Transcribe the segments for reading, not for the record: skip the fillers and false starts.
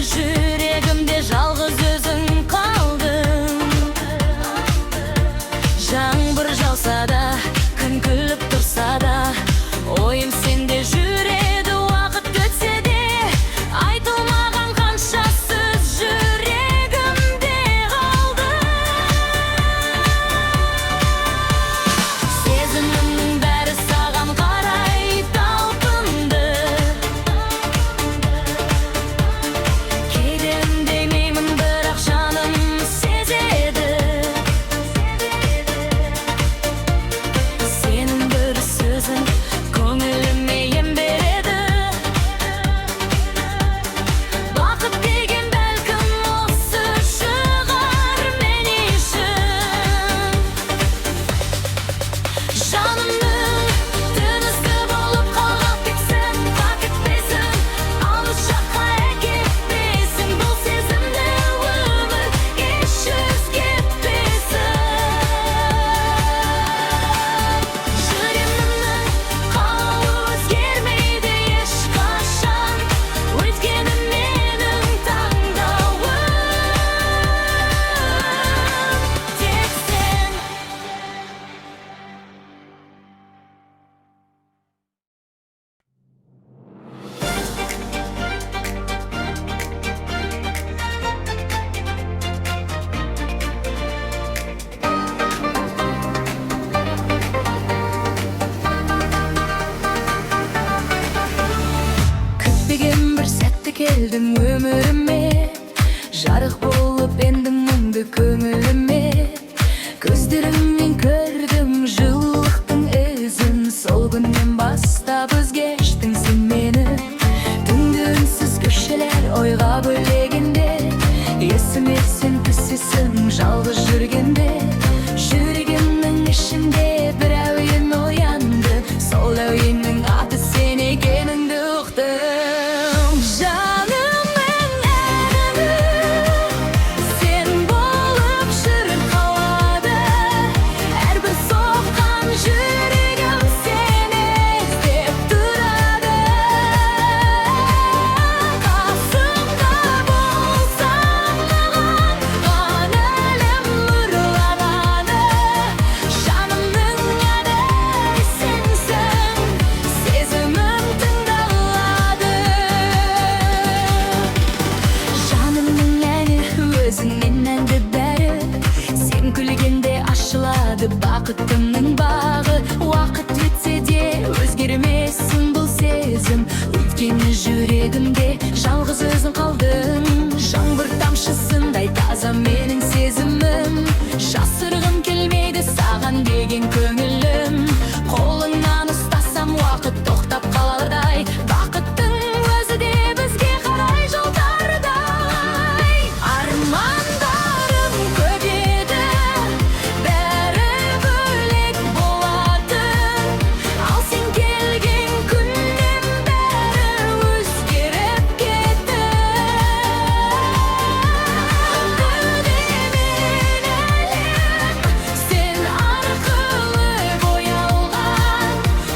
жүрегімде жалғыз өзің қалдың. Жаңбыр жауса да, күн күліп тұрса да, ойым сенде жүреді. Уақыт өтсе де, айтылмаған қанша сөз жүрегімде қалды. Сезімімнің бәрі саған қарай талпынды. Кейде үндемеймін, бірақ жаным сезеді. Сенің бір сөзің көңіліме ем береді. Бақыт деген бәлкім осы шығар мен үшін. Жанымның тынысы болып қалған тексің, бақыттысың, алыс жаққа әкетпесің. Бұл сезімді өмір еш өзгертпесін. Жүрегімнің қалауы өзгермейді ешқашан, өйткені менің таңдауым тек сен. Күтпеген бір сәтті келдің өміріме, жарық болып ендің мұңды көңіліме. Көздеріңнен көрдім жылылықтың ізін, сол күннен бастап өзгештің сен мені. Түнгі үнсіз көшелер ойға бөлегенде, есіме сен түсесің жалғыз жүргенде. Жүрегімнің ішінде бір әуен оянды, сол әуеннің аты сен екеніңді ұқтым. Жанымның әні сен болып жүріп қалады. Әрбір соққан жүрегім сені іздеп тұрады. Қасымда болсаң маған, ғана әлем нұрланады. Жанымның әні сенсің, сезімім тыңдалады. Жанымның әні өзіңнен әнді бәрі, сен күлгенде ашылады бақытымның бағы. Уақыт өтсе де өзгермесін бұл сезім, өйткені жүрегімде жалғыз өзің қалдың. Жаңбыр тамшысындай таза менің сезімім, жасырғым келмейді саған деген көңілім. Қолыңнан ұстасам уақыт тоқтап қалардай, бақыттың өзі де бізге қарай жолдардай. Армандарым көп еді, бәрі бөлек болатын, ал сен келген күннен бәрі өзгеріп кетті. Үндемеген әлем сен арқылы боялған,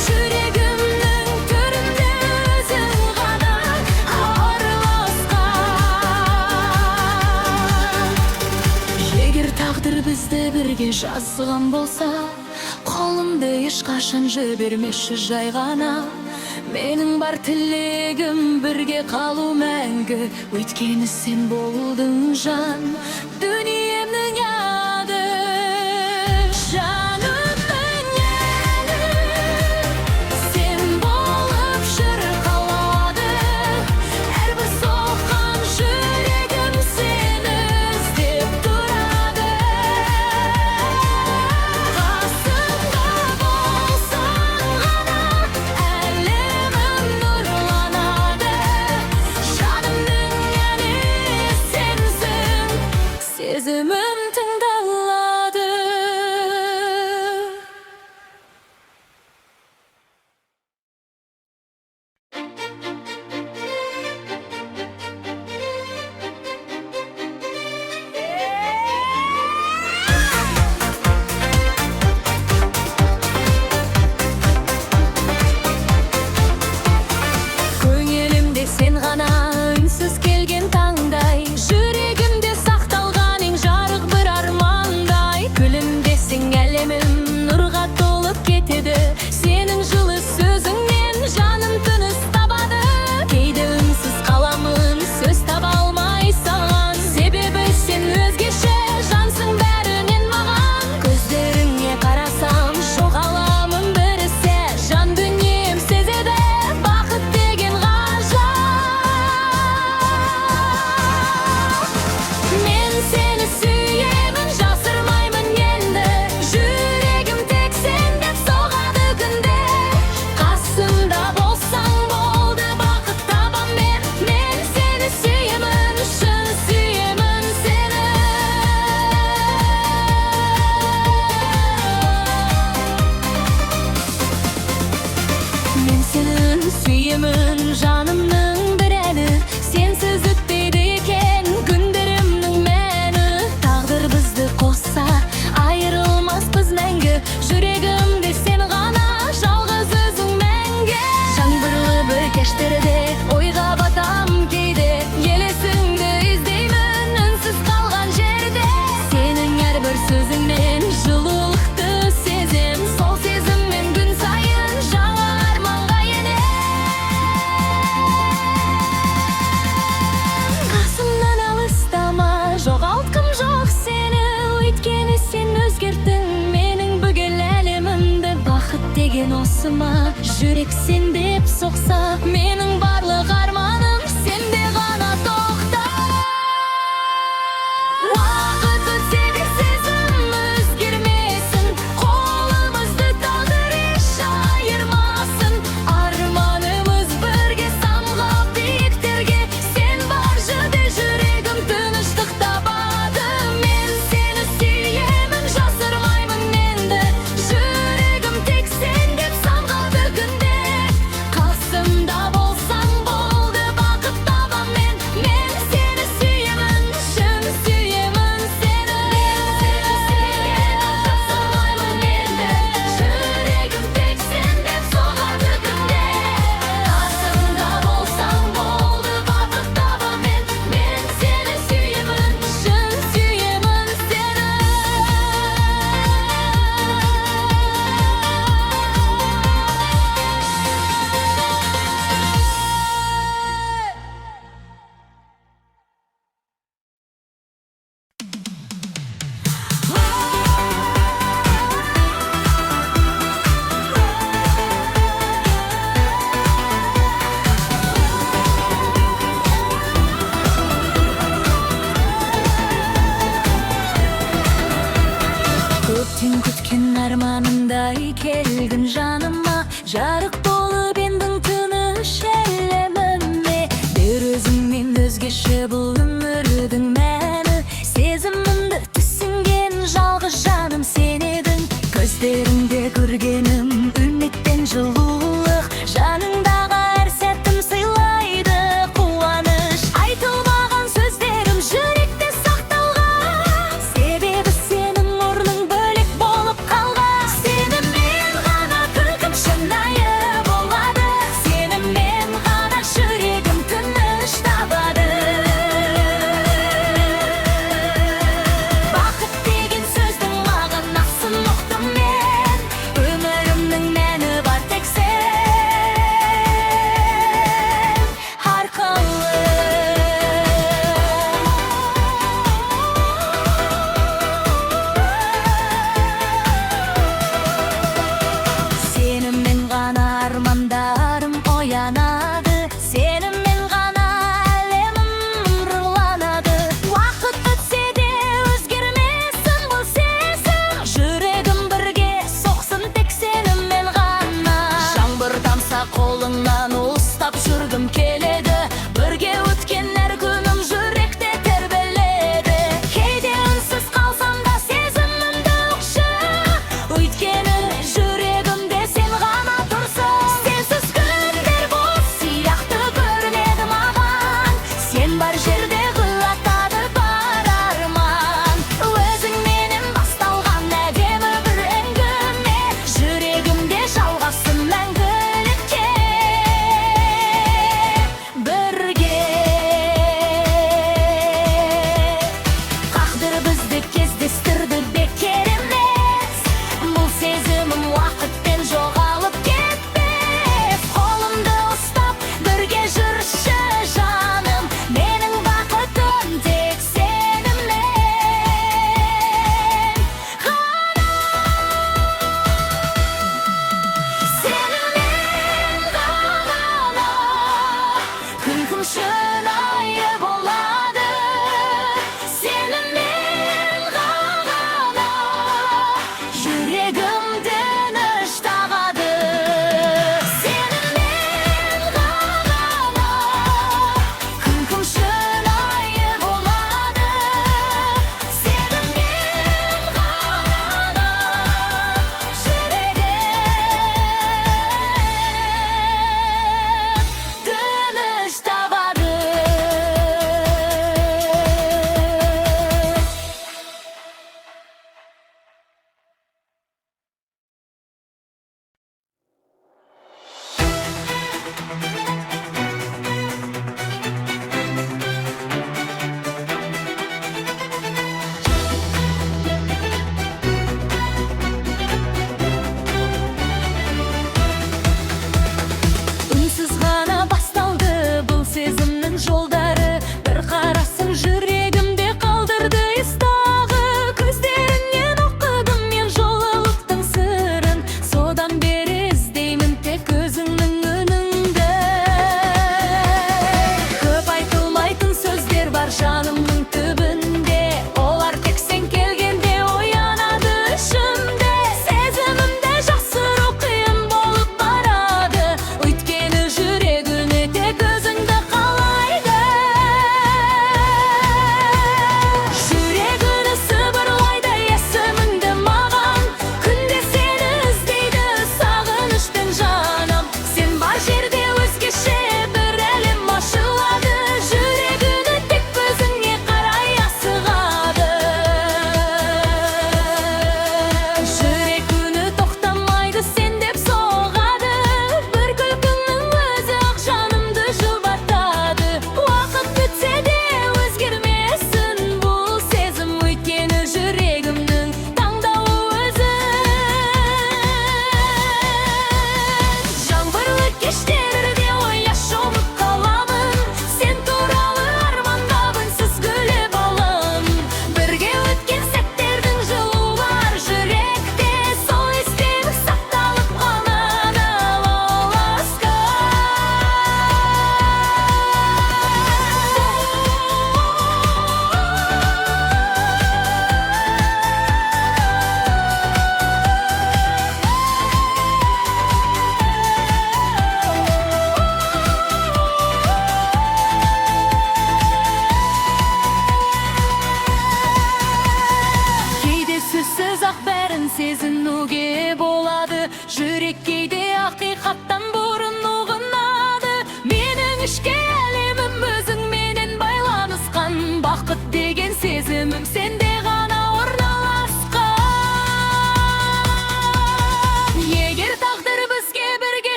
жүрегімнің төрінде өзің ғана араласқан. Егер тағдыр бізді бірге жазған болса, қолымды ешқашан жібермеші жай ғана. Менің бар тілегім бірге қалу мәңгі, өйткені сен болдың жан дүниемнің ады. Жанымның әні сен болып жүріп қалады. Әрбір соққан жүрегім сені іздеп тұрады. Қасымда болсаң ғана, әлемім нұрланады. Жанымның әні сенсің, сезімім басыма жүрек сен деп соқса, менің барлық арманым сенде ғана тоқта. Уақыт өтсе де сезім өзгермесін, қолымызды тағдыр еш айырмасын. Арманымыз бірге самғап биіктерге, сен бар жерде жүрегім тыныштық табады. Мен сені сүйемін, жасырмаймын енді, жүрегім тек сен деп самғады күнде. Қасымда болсаң болды, бақыт табам мен сені сүйемін, шын сүйемін сені. Жасырмаймын енді, жүрегім тек сен деп соғады күнде. Қасымда болсаң болды, бақыт табам мен сені сүйемін, шын сүйемін сені. Көптен күткен арманымдай келгін жаныма, жарық болып ендің тыныш әлеміме. Бір өзіңмен өзгеше бұл өмірдің мәні, сезімімді түсінген жалғыз жаным сен едің. Көздеріңде көргенім үміт пен жылулық, жаныңдағы әр сәтім сыйлайды қуаныш. Айтылмаған сөздерім жүректе сақталған, себебі сенің орның бөлек болып қалған. Сенімен ғана күлкім шынайы болады, сенімен ғана жүрегім тыныш табады. Бақыт деген сөздің мағынасын ұқтым мен, өмірімнің мәні бар тек сен арқылы. Сенімен ғана армандарым оянады, сенімен ғана әлемім нұрланады. Уақыт өтсе де өзгермесін бұл сезім, жүрегім бірге соқсын тек сенімен ғана. Жаңбыр тамса қолыңнан ұстап жүргім келеді, бірге өткен әр күнім жүректе тербеледі. Кейде үнсіз қалсам да сезімімді ұқшы, өйткені жүрегімде сен ғана тұрсың. Сенсіз күндер бос сияқты көрінеді маған, сен бар жерде құлатады бар арман. Өзіңменен басталған әдемі бір әңгіме, жүрегімде жалғасын мәңгілікке бірге. Тағдыр бізді кездестірді бекер емес, бұл сезімім уақытпен жоғалып кетпес. Қолымды ұстап бірге жүрші жаным, менің бақытым тек сенімен ғана. Сенімен ғана күлкім шын